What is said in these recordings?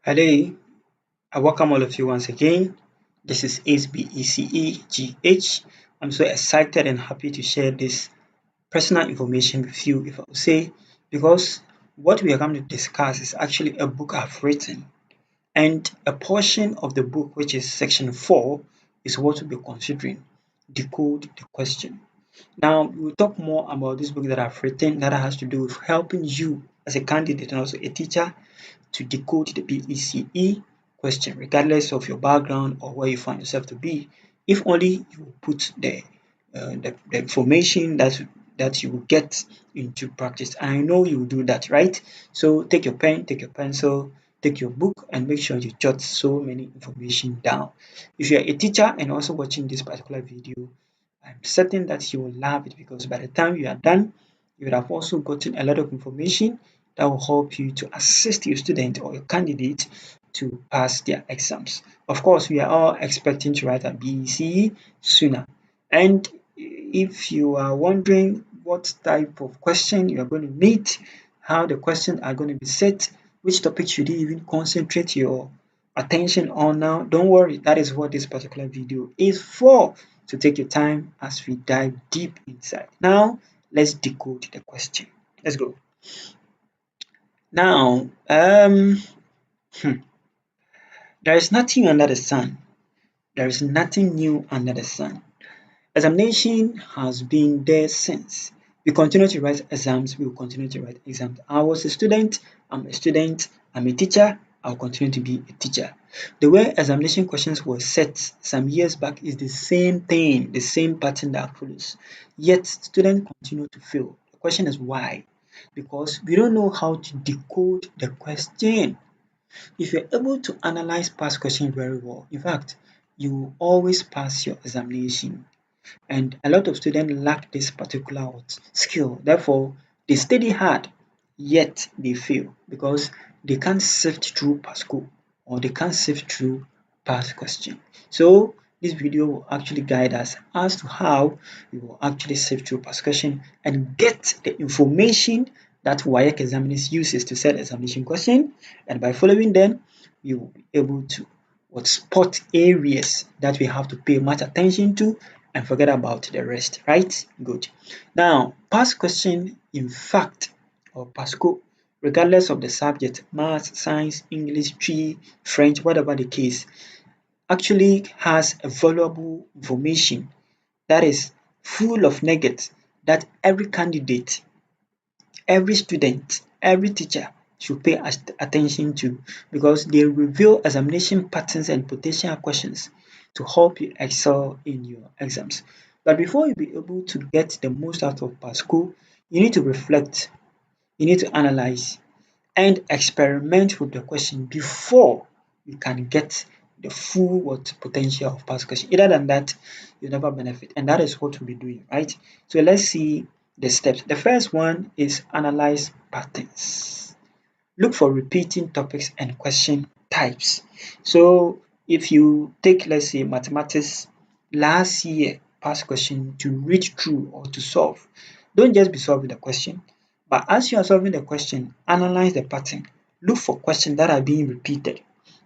Hello, I welcome all of you once again. This is BECE. I'm so excited and happy to share this personal information with you, if I would say, because what we are going to discuss is actually a book I've written, and a portion of the book, which is section 4, is what we'll be considering: Decode the Question. Now, we'll talk more about this book that I've written that has to do with helping you as a candidate and also a teacher to decode the BECE question, regardless of your background or where you find yourself to be. If only you put the information that you will get into practice. And I know you will do that, right? So take your pen, take your pencil, take your book, and make sure you jot so many information down. If you're a teacher and also watching this particular video, I'm certain that you will love it, because by the time you are done, you would have also gotten a lot of information that will help you to assist your student or your candidate to pass their exams. Of course, we are all expecting to write a BECE sooner. And if you are wondering what type of question you are going to meet, how the questions are going to be set, which topic should you even concentrate your attention on now, don't worry, that is what this particular video is for. So take your time as we dive deep inside. Now, let's decode the question. Let's go. Now, there is nothing under the sun. There is nothing new under the sun. Examination has been there since. We continue to write exams, we will continue to write exams. I was a student, I'm a student, I'm a teacher, I'll continue to be a teacher. The way examination questions were set some years back is the same thing, the same pattern that follows. Yet students continue to fail. The question is why? Because we don't know how to decode the question. If you're able to analyze past questions very well, in fact, you will always pass your examination. And a lot of students lack this particular skill. Therefore, they study hard, yet they fail because they can't sift through past school, or they can't sift through past question. So this video will actually guide us as to how we will actually sift through past question and get the information that WAEC examiners uses to set examination question. And by following them, you will be able to spot areas that we have to pay much attention to and forget about the rest, right? Good. Now, past question, in fact, or PASCO, regardless of the subject, math, science, English, tree, French, whatever the case, actually has a valuable information that is full of nuggets that every candidate, every student, every teacher should pay attention to, because they reveal examination patterns and potential questions to help you excel in your exams. But before you be able to get the most out of PASCO, you need to reflect, you need to analyze, and experiment with the question before you can get the full potential of past question. Other than that, you never benefit, and that is what we'll be doing, right? So let's see the steps. The first one is analyze patterns. Look for repeating topics and question types. So if you take, let's say, mathematics last year past question to read through or to solve, don't just be solving the question, but as you are solving the question, analyze the pattern. Look for questions that are being repeated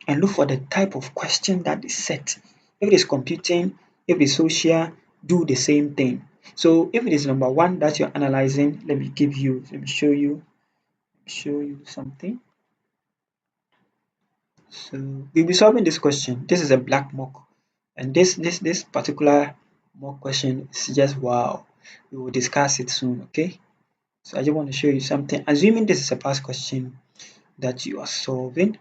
and look for the type of question that is set. If it is computing, if it is social, do the same thing. So if it is number one that you're analyzing, let me show you something. So we'll be solving this question. This is a black mock, and this particular mock question is just wow. We will discuss it soon, okay? So I just want to show you something. Assuming this is a past question that you are solving,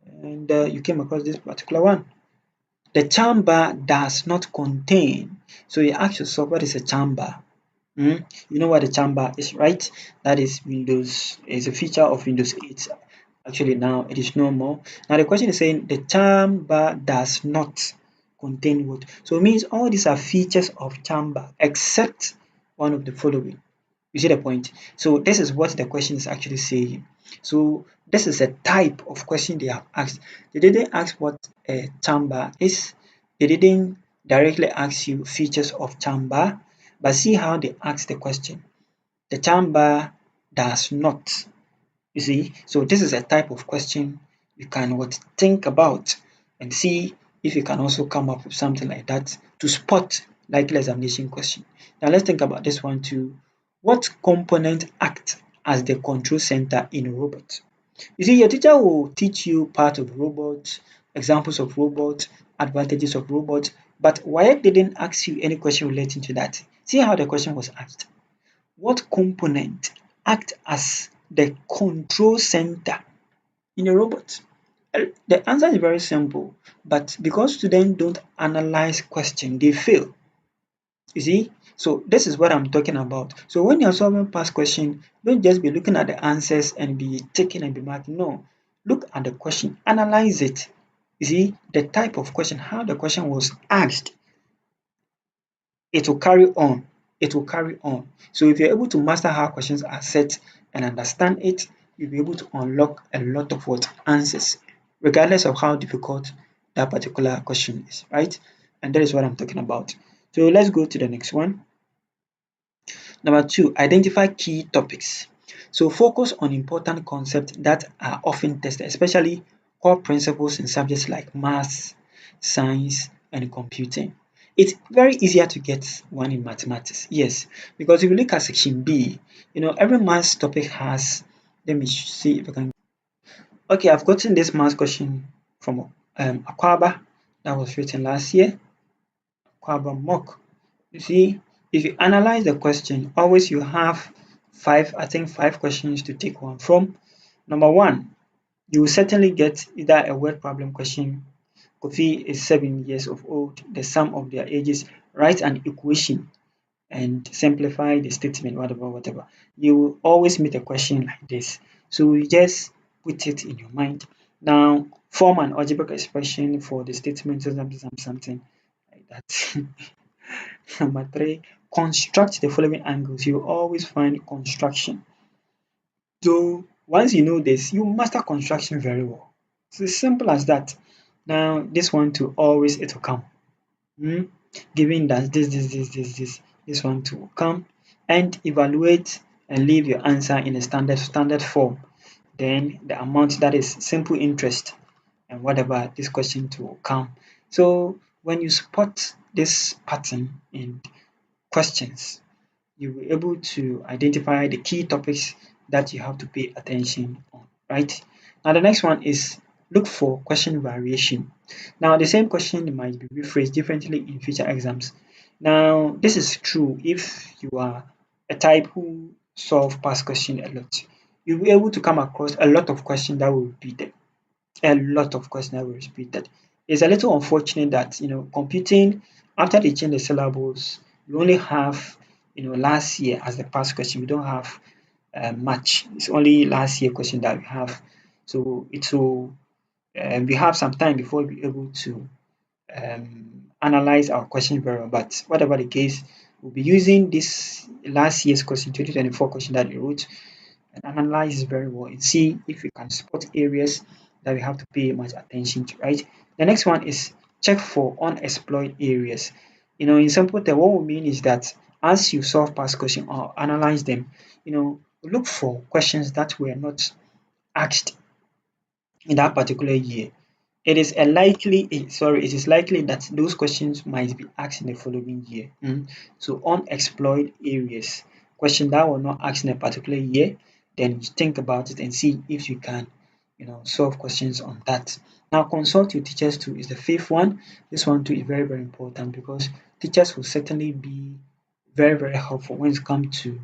and you came across this particular one. The chamber does not contain. So you ask yourself, what is a chamber? You know what a chamber is, right? That is Windows, is a feature of Windows 8. Actually, now it is no more. Now the question is saying the chamber does not contain what? So it means all these are features of chamber except one of the following. You see the point? So this is what the question is actually saying. So this is a type of question they have asked. They didn't ask what a chamber is. They didn't directly ask you features of chamber, but see how they ask the question. The chamber does not. You see, so this is a type of question you can think about and see if you can also come up with something like that to spot likely examination question. Now let's think about this one too. What component act as the control center in a robot? You see, your teacher will teach you part of robot, examples of robot, advantages of robot, but why didn't ask you any question relating to that? See how the question was asked. What component act as the control center in a robot? The answer is very simple, but because students don't analyze question, they fail. You see? So this is what I'm talking about. So when you're solving past question, don't just be looking at the answers and be taking and be marking. No. Look at the question, analyze it. You see, the type of question, how the question was asked, it will carry on. It will carry on. So if you're able to master how questions are set and understand it, you'll be able to unlock a lot of answers, regardless of how difficult that particular question is, right? And that is what I'm talking about. So let's go to the next one. Number 2, identify key topics. So focus on important concepts that are often tested, especially core principles in subjects like maths, science, and computing. It's very easier to get one in mathematics, yes, because if you look at section B, every maths topic has, let me see if I can. Okay, I've gotten this maths question from Akwaba that was written last year, Akwaba mock. You see, if you analyze the question, always you have five questions to take one from. Number one, you will certainly get either a word problem question. Kofi is 7 years of old. The sum of their ages. Write an equation and simplify the statement, whatever. You will always meet a question like this. So you just put it in your mind. Now, form an algebraic expression for the statement, something like that. Number 3, construct the following angles. You always find construction. So once you know this, you master construction very well. It's as simple as that. Now this one to always it will come. Given that this one to come, and evaluate and leave your answer in a standard form. Then the amount that is simple interest and whatever this question to come. So when you spot this pattern in questions, you'll be able to identify the key topics that you have to pay attention on, right? Now, the next one is look for question variation. Now, the same question might be rephrased differently in future exams. Now, this is true if you are a type who solve past question a lot. You'll be able to come across a lot of questions that will repeat them. A lot of questions that will repeat that. It's a little unfortunate that computing, after they change the syllables, we only have last year as the past question. We don't have much. It's only last year question that we have. So it will we have some time before we're able to analyze our question very well. But whatever the case, we'll be using this last year's question, 2024 question that we wrote, and analyze very well and see if we can spot areas that we have to pay much attention to, right? The next one is check for unexplored areas. In simple terms, what we mean is that as you solve past questions or analyze them, look for questions that were not asked in that particular year. It is likely that those questions might be asked in the following year. So unexplored areas, question that were not asked in a particular year, then you think about it and see if you can, solve questions on that. Now consult your teachers too is the fifth one. This one too is very, very important because teachers will certainly be very, very helpful when it comes to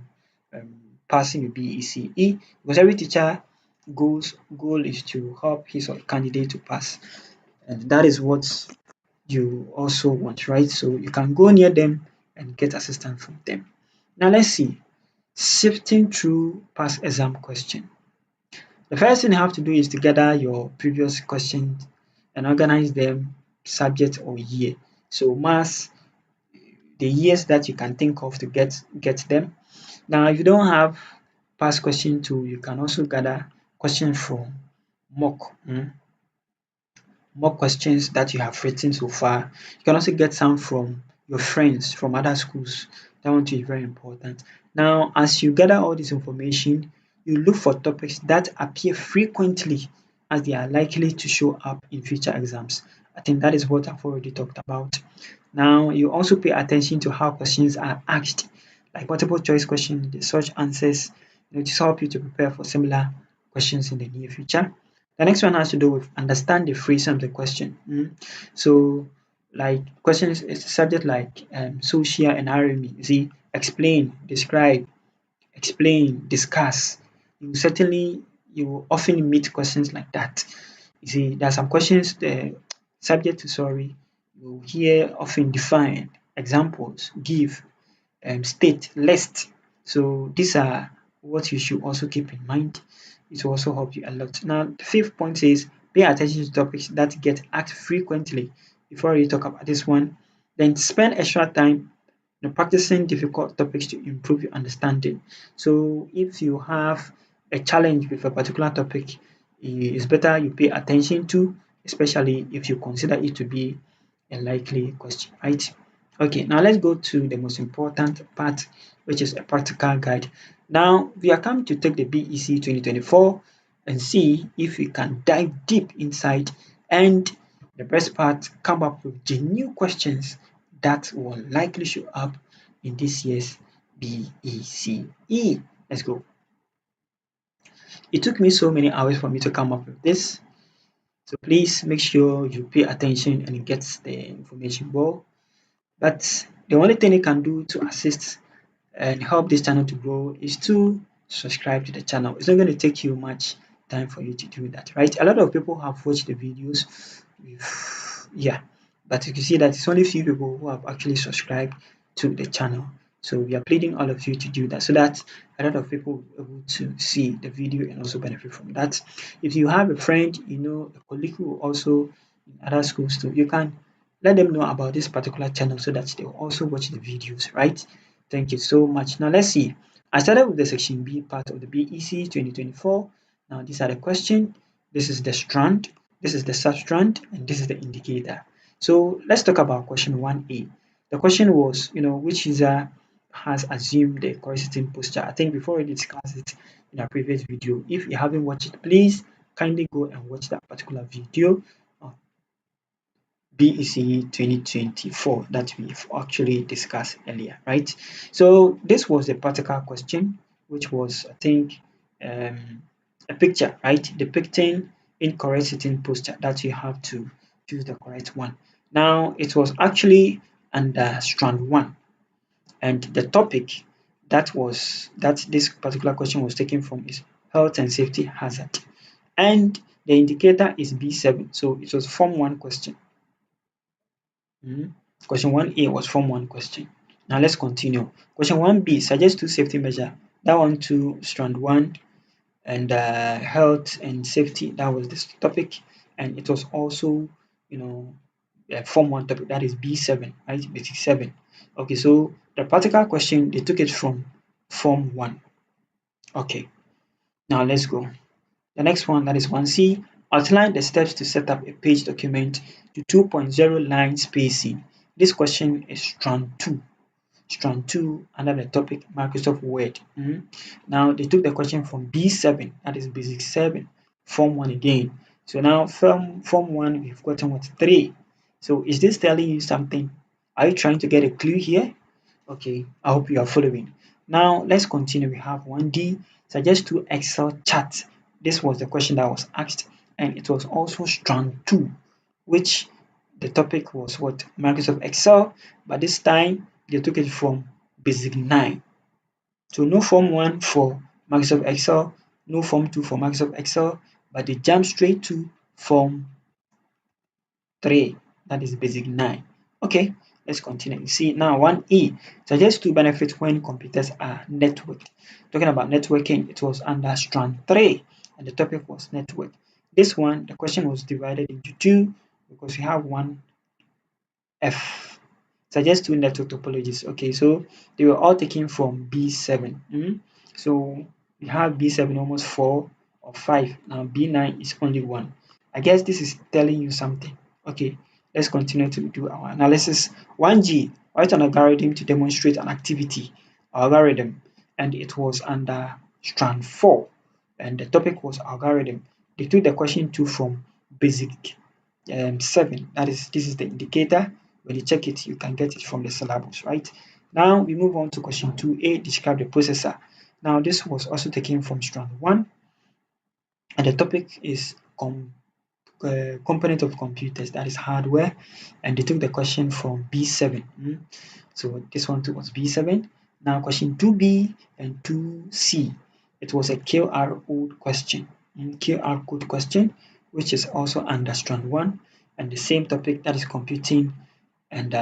passing your BECE, because every teacher goal is to help his or her candidate to pass. And that is what you also want, right? So you can go near them and get assistance from them. Now let's see. Sifting through past exam question. The first thing you have to do is to gather your previous questions and organize them subject or year. So maths, the years that you can think of to get them. Now if you don't have past question tool, you can also gather questions from mock. More questions that you have written so far. You can also get some from your friends from other schools. That one too is very important. Now, as you gather all this information, you look for topics that appear frequently as they are likely to show up in future exams. I think that is what I've already talked about. Now, you also pay attention to how questions are asked, like multiple choice questions, the search answers, to help you to prepare for similar questions in the near future. The next one has to do with understand the phrasing of the question. So, like questions, it's a subject like social and RME. You see, explain, describe, explain, discuss. You will often meet questions like that. You see, there are some questions the subject to sorry you hear often define, examples, give, state, list. So these are what you should also keep in mind. It will also help you a lot. Now, the fifth point is pay attention to topics that get asked frequently. Before you talk about this one, then spend extra time practicing difficult topics to improve your understanding. So if you have a challenge with a particular topic, it's better you pay attention to, especially if you consider it to be a likely question, right? Okay, now let's go to the most important part, which is a practical guide. Now we are coming to take the BEC 2024 and see if we can dive deep inside and the best part, come up with genuine questions that will likely show up in this year's BECE. Let's go. It took me so many hours for me to come up with this. So please make sure you pay attention and get the information well. But the only thing you can do to assist and help this channel to grow is to subscribe to the channel. It's not going to take you much time for you to do that, right? A lot of people have watched the videos with, yeah, but you can see that it's only few people who have actually subscribed to the channel. So we are pleading all of you to do that so that a lot of people will be able to see the video and also benefit from that. If you have a friend, a colleague who also in other schools too, you can let them know about this particular channel so that they will also watch the videos, right? Thank you so much. Now let's see. I started with the section B part of the BEC 2024. Now these are the question. This is the strand, this is the substrand, and this is the indicator. So let's talk about question 1A. The question was, which user has assumed the correct sitting posture. I think before we discussed it in our previous video. If you haven't watched it, please kindly go and watch that particular video. BECE 2024 that we've actually discussed earlier, right? So this was a practical question, which was, I think, a picture, right? Depicting incorrect sitting posture that you have to choose the correct one. Now, it was actually under strand 1, and the topic that this particular question was taken from is health and safety hazard, and the indicator is B7. So it was form 1 question. Question 1A was form 1 question. Now let's continue. Question 1B, suggest 2 safety measures. That one to strand 1, and health and safety, that was this topic. And it was also, form 1 topic, that is B7, right? Basic 7. Okay, so the practical question, they took it from form 1. Okay, now let's go. The next one, that is 1C, outline the steps to set up a page document to 2.0 line spacing. This question is strand 2. Strand 2 under the topic Microsoft Word. Now they took the question from B7, that is basic 7, form 1 again. So now form 1, we've gotten what? 3. So is this telling you something? Are you trying to get a clue here? Okay, I hope you are following. Now let's continue. We have 1D, suggest 2 Excel charts. This was the question that was asked, and it was also strand 2, which the topic was what? Microsoft Excel, but this time they took it from basic 9. So no form 1 for Microsoft Excel, no form 2 for Microsoft Excel, but they jump straight to form 3, that is basic 9. Okay, let's continue. You see now 1E, suggest 2 benefits when computers are networked. Talking about networking, it was under strand 3, and the topic was network. This one, the question was divided into 2 because we have one F. Suggest 2 network topologies. Okay, so they were all taken from B7. So we have B7 almost 4 or 5. Now B9 is only 1. I guess this is telling you something. Okay, let's continue to do our analysis. 1G, write an algorithm to demonstrate an activity algorithm, and it was under strand 4, and the topic was algorithm. they took the question 2 from basic 7. That is, this is the indicator. When you check it, you can get it from the syllabus, right? Now we move on to question 2a, describe the processor. Now this was also taken from strand 1, and the topic is component of computers, that is hardware, and they took the question from B7. So this one too was B7. Now question 2b and 2c, it was a QR code question, QR code question, which is also under strand 1, and the same topic, that is computing, and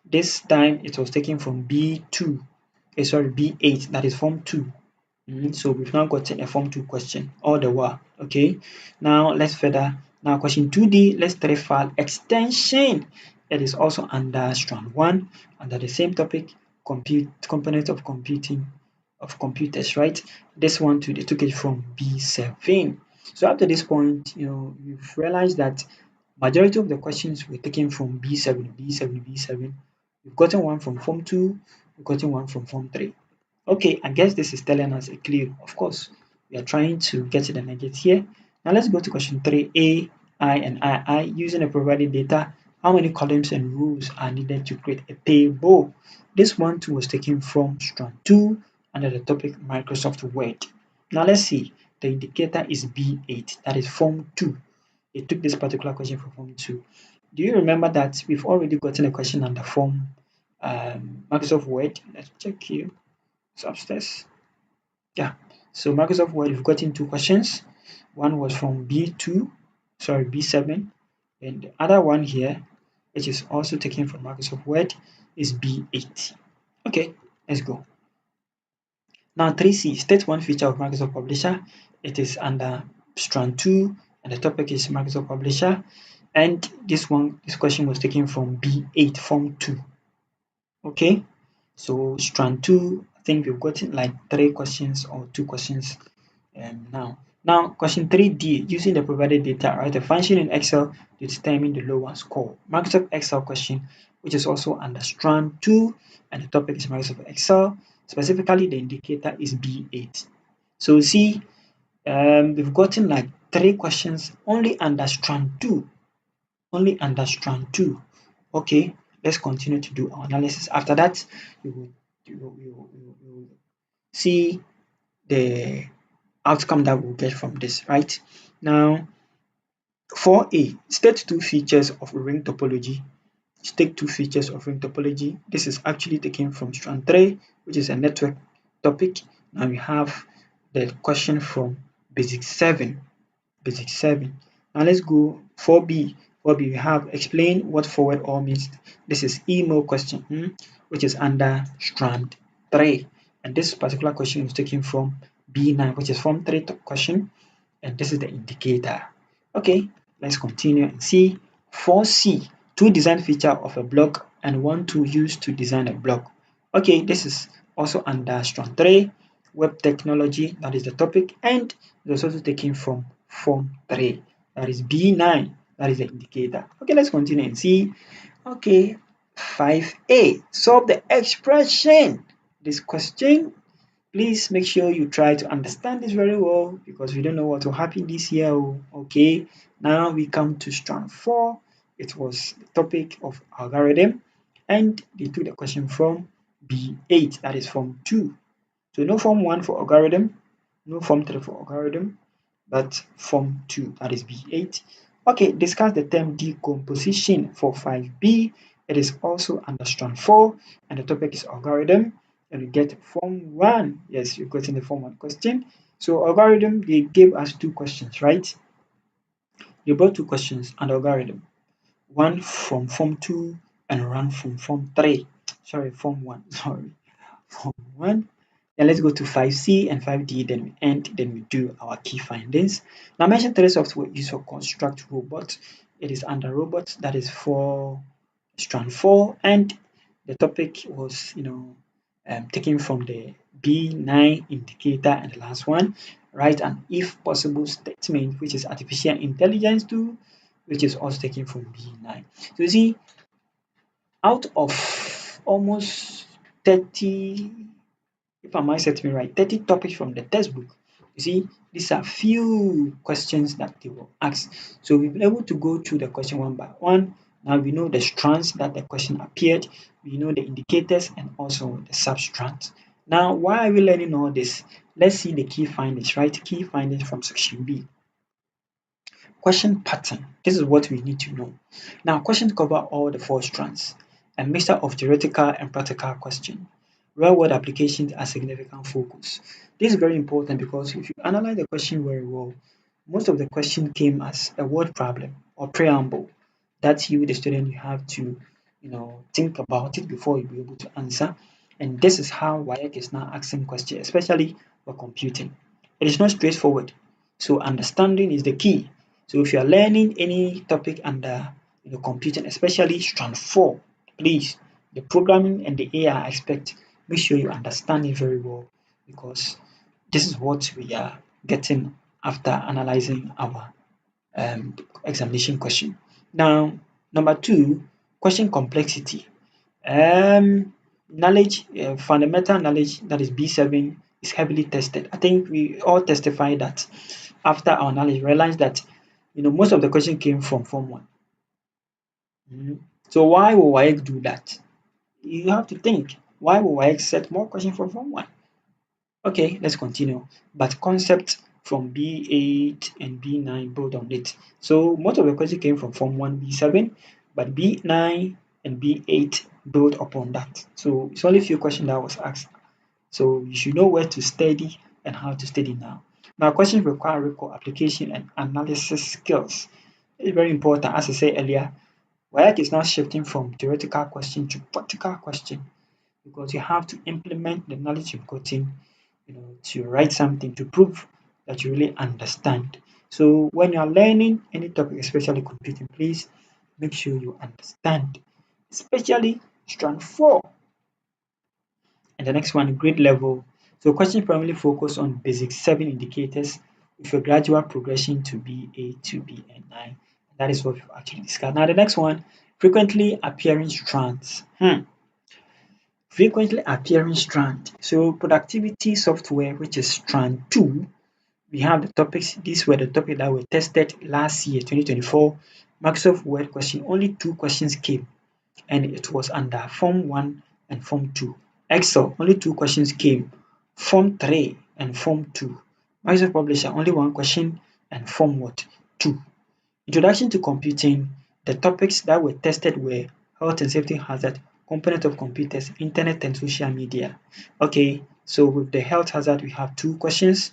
this time it was taken from B2, sorry, B8, that is form 2. So we've now gotten a form 2 question all the while. Okay, now let's further. Now question 2d, let's try file extension. It is also under strand 1, under the same topic, component of computing of computers, right? This one too, they took it from B7. So up to this point, you've realized that majority of the questions were taken from B7, B7, B7. We've gotten one from form 2, we've gotten one from form 3. Okay, I guess this is telling us a clue. Of course, we are trying to get to the nuggets here. Now let's go to question 3a, I and II. Using the provided data, how many columns and rows are needed to create a table? This one too was taken from strand 2 under the topic Microsoft Word. Now let's see. The indicator is B8, that is form 2. They took this particular question from form 2. Do you remember that we've already gotten a question under form Microsoft Word? Let's check here. It's upstairs. Yeah. So Microsoft Word, we've gotten 2 questions. One was from B7, and the other one here, which is also taken from Microsoft Word, is B8. Okay, let's go. Now 3C, state one feature of Microsoft Publisher. It is under strand 2, and the topic is Microsoft Publisher. And this question was taken from B8, form 2. Okay, so strand 2, I think we've gotten like 3 questions or 2 questions now. Now, question 3D, using the provided data, write a function in Excel to determine the lower score. Microsoft Excel question, which is also under strand 2, and the topic is Microsoft Excel. Specifically, the indicator is B8. So see, we've gotten like 3 questions only under strand 2. Only under strand 2. Okay, let's continue to do our analysis. After that, you will see the outcome that we'll get from this, right? Now, 4a, state 2 features of ring topology. State 2 features of ring topology. This is actually taken from strand 3, which is a network topic. Now we have the question from basic 7. Basic 7. Now let's go 4b. 4b, we have explain what forward all means. This is email question, which is under strand 3. And this particular question was taken from B9, which is form 3 question. And this is the indicator. Okay, let's continue and see 4c, 2 design feature of a blog and 1 tool used to design a blog. Okay, this is also under strand 3, web technology, that is the topic, and it was also taken from form 3, that is B9, that is the indicator. Okay, let's continue and see. Okay, 5a, solve the expression. This question, please make sure you try to understand this very well, because we don't know what will happen this year. Okay, now we come to strand 4. It was the topic of algorithm, and they took the question from B8, that is form 2. So no form 1 for algorithm, no form 3 for algorithm, but form 2, that is B8. Okay, discuss the term decomposition for 5b. It is also under strand 4, and the topic is algorithm. And we get form 1. Yes, you've gotten the form 1 question. So algorithm, they gave us 2 questions, right? They brought 2 questions on algorithm. One from form 2 and one from form 3. Sorry, form 1. Sorry, form 1. Then let's go to 5C and 5D, then we end, then we do our key findings. Now mention 3 software used for construct robots. It is under robots, that is for strand 4, and the topic was taken from the B9 indicator, and the last one, write an if possible statement, which is artificial intelligence tool, which is also taken from B9. So you see, out of almost 30, if I might set me right, 30 topics from the textbook, You see, these are few questions that they will ask. So we've been able to go through the question one by one. Now we know the strands that the question appeared, we know the indicators and also the substrands. Now, why are we learning all this? Let's see the key findings, right? Key findings from section B. Question pattern. This is what we need to know. Now, questions cover all the four strands, a mixture of theoretical and practical question. Real-world applications are significant focus. This is very important because if you analyze the question very well, most of the question came as a word problem or preamble that you, the student, you have to, think about it before you be able to answer. And this is how WAEC is now asking questions, especially for computing. It is not straightforward. So understanding is the key. So if you are learning any topic under computing, especially strand 4, please, the programming and the AI aspect, make sure you understand it very well because this is what we are getting after analyzing our examination question. Now, number 2, question complexity. Knowledge, fundamental knowledge, that is B7, is heavily tested. I think we all testify that after our knowledge, realize that most of the question came from Form 1. So why will WAEC do that? You have to think, why will WAEC set more questions from Form 1? Okay, let's continue. But concepts from B8 and B9 build on it. So most of the questions came from Form 1, B7, but B9 and B8 build upon that. So it's only a few questions that was asked. So you should know where to study and how to study now. Now, questions require record application and analysis skills. It's very important. As I said earlier, WAEC is now shifting from theoretical question to practical question because you have to implement the knowledge you've gotten, to write something to prove that you really understand. So when you are learning any topic, especially computing, please make sure you understand, especially strand 4. And the next one, grade level. So questions primarily focus on basic 7 indicators with a gradual progression to B8 to BN9. That is what we've actually discussed. Now the next one, frequently appearing strands. Frequently appearing strand. So productivity software, which is strand 2, we have the topics. These were the topics that were tested last year, 2024. Microsoft Word question, only 2 questions came, and it was under Form 1 and Form 2. Excel, only 2 questions came, Form 3 and Form 2. Microsoft Publisher, only 1 question, and Form what? 2. Introduction to computing, the topics that were tested were health and safety hazard, component of computers, internet and social media. Okay, so with the health hazard, we have 2 questions,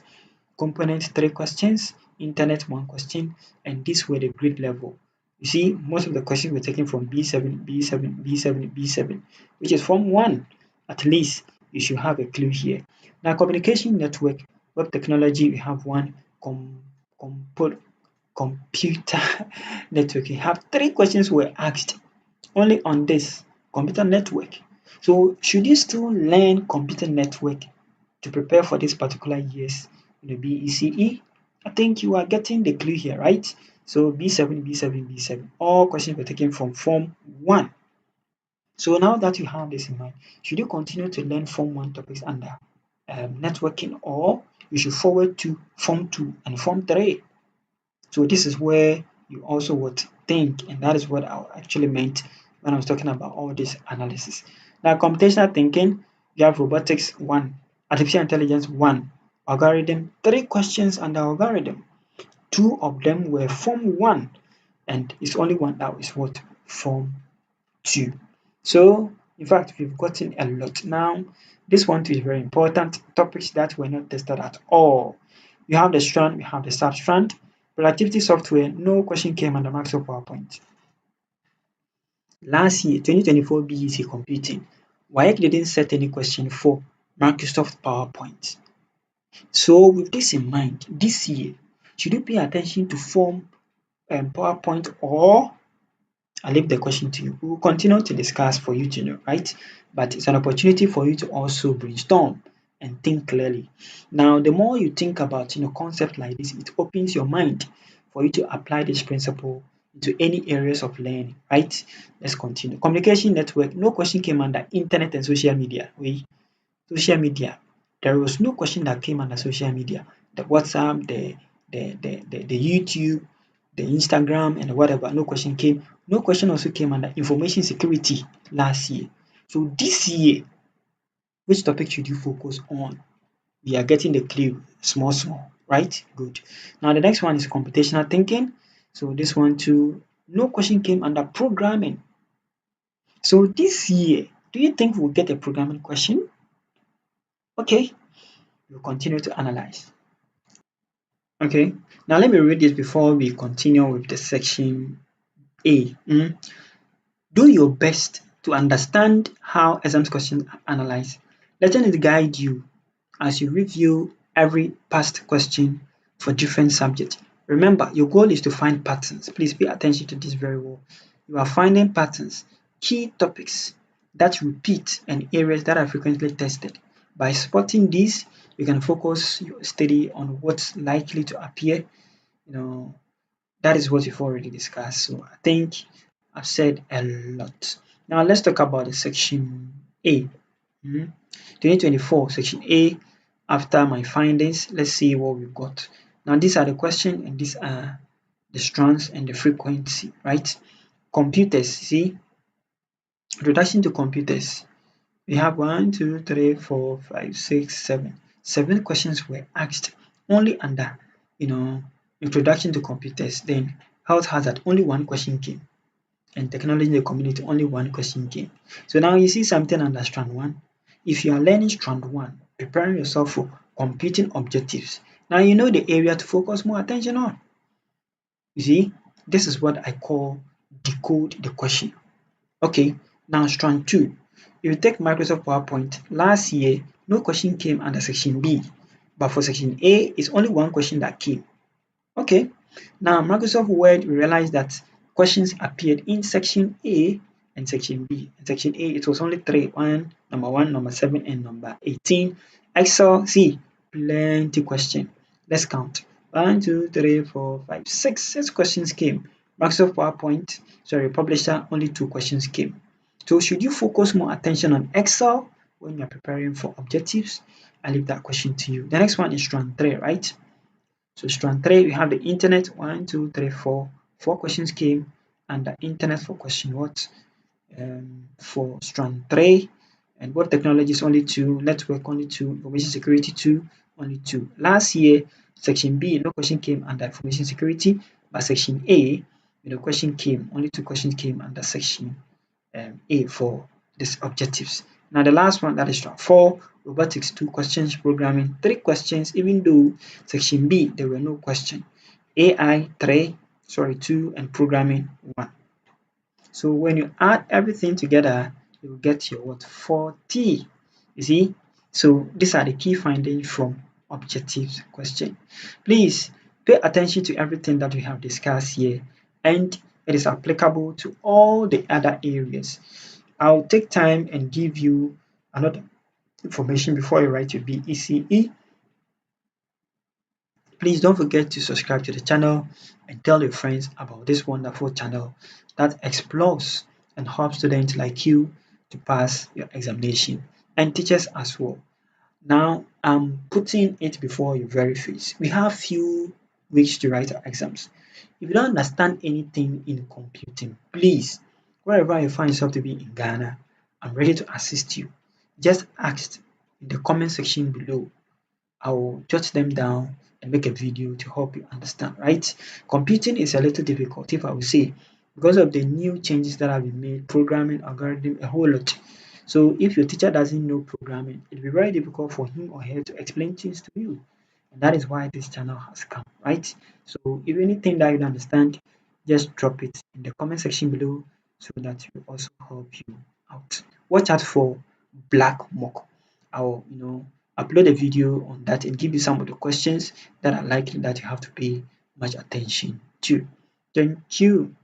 component 3 questions, internet 1 question, and these were the grade level. You see, most of the questions were taken from B7, B7, B7, B7, which is Form 1. At least you should have a clue here. Now, communication network, web technology, we have 1, computer network. You have 3 questions were asked only on this computer network. So should you still learn computer network to prepare for this particular year's BECE? I think you are getting the clue here, right? So B7, B7, B7. All questions were taken from Form 1. So now that you have this in mind, should you continue to learn Form 1 topics under networking, or you should forward to Form 2 and Form 3? So this is where you also would think, and that is what I actually meant when I was talking about all this analysis. Now, computational thinking, you have robotics 1, artificial intelligence 1, algorithm 3 questions under algorithm. 2 of them were Form 1, and it's only one that is what? Form 2. So, in fact, we've gotten a lot. Now, this one too is very important. Topics that were not tested at all. You have the strand, we have the substrand. Productivity software, no question came under Microsoft PowerPoint. Last year, 2024 BECE computing, WAEC didn't set any question for Microsoft PowerPoint. So with this in mind, this year, should you pay attention to form PowerPoint, or I'll leave the question to you. We will continue to discuss for you to know, right? But it's an opportunity for you to also brainstorm and think clearly. Now, the more you think about concept like this, it opens your mind for you to apply this principle into any areas of learning, right? Let's continue. Communication network, no question came under internet and social media. Social media. There was no question that came under social media. the WhatsApp, the YouTube, the Instagram, and whatever. No question came. No question also came under information security last year. So this year, which topic should you focus on? We are getting the clue small, small, right? Good. Now the next one is computational thinking. So this one too, no question came under programming. So this year, do you think we'll get a programming question? Okay, we'll continue to analyze. Okay, now let me read this before we continue with the section A. Do your best to understand how exams questions are analyzed. Let it guide you as you review every past question for different subjects. Remember, your goal is to find patterns. Please pay attention to this very well. You are finding patterns, key topics that repeat, and areas that are frequently tested. By spotting these, you can focus your study on what's likely to appear. That is what we've already discussed. So I think I've said a lot. Now let's talk about the section A. 2024 section A. After my findings, let's see what we've got. Now these are the questions and these are the strands and the frequency, right? Computers, see, introduction to computers. We have 1, 2, 3, 4, 5, 6, 7. 7 questions were asked only under, introduction to computers. Then health hazard, only one question came. And technology in the community, only one question came. So now you see something under strand 1. If you are learning strand 1, preparing yourself for computing objectives, now you know the area to focus more attention on. You see, this is what I call decode the question. Okay, now strand 2. If you take Microsoft PowerPoint, last year, no question came under section B, but for section A, it's only one question that came. Okay, now Microsoft Word, we realized that questions appeared in section A and section B. In section A, it was only 3, number 1, number 7, and number 18. Excel, see, plenty question. Let's count. 1, 2, 3, 4, 5, 6. 6 questions came. Microsoft PowerPoint, Publisher, only 2 questions came. So should you focus more attention on Excel when you're preparing for objectives? I leave that question to you. The next one is strand 3, right? So strand 3, we have the internet. 1, 2, 3, 4. 4 questions came, and the internet for question what? For strand 3. And what technologies? Only 2. Network, only 2. Information security, 2. Only 2. Last year, section B, no question came under information security, but section A, question came. Only 2 questions came under section A for these objectives. Now the last one, that is strand 4, robotics, 2 questions, programming 3 questions, even though section B there were no question. AI 2, and programming 1. So when you add everything together, you get your what? 40. You see? So these are the key findings from objectives question. Please pay attention to everything that we have discussed here, and it is applicable to all the other areas. I'll take time and give you another information before you write your BECE. Please don't forget to subscribe to the channel and tell your friends about this wonderful channel that explores and helps students like you to pass your examination, and teachers as well. Now I'm putting it before your very face. We have few weeks to write our exams. If you don't understand anything in computing, please, wherever you find yourself to be in Ghana, I'm ready to assist you. Just ask in the comment section below. I will jot them down and make a video to help you understand, right? Computing is a little difficult, if I would say, because of the new changes that have been made, programming, algorithm, a whole lot. So if your teacher doesn't know programming, it'll be very difficult for him or her to explain things to you. And that is why this channel has come, right? So if anything that you don't understand, just drop it in the comment section below so that it will also help you out. Watch out for black mock. I'll upload a video on that and give you some of the questions that are likely that you have to pay much attention to. Thank you.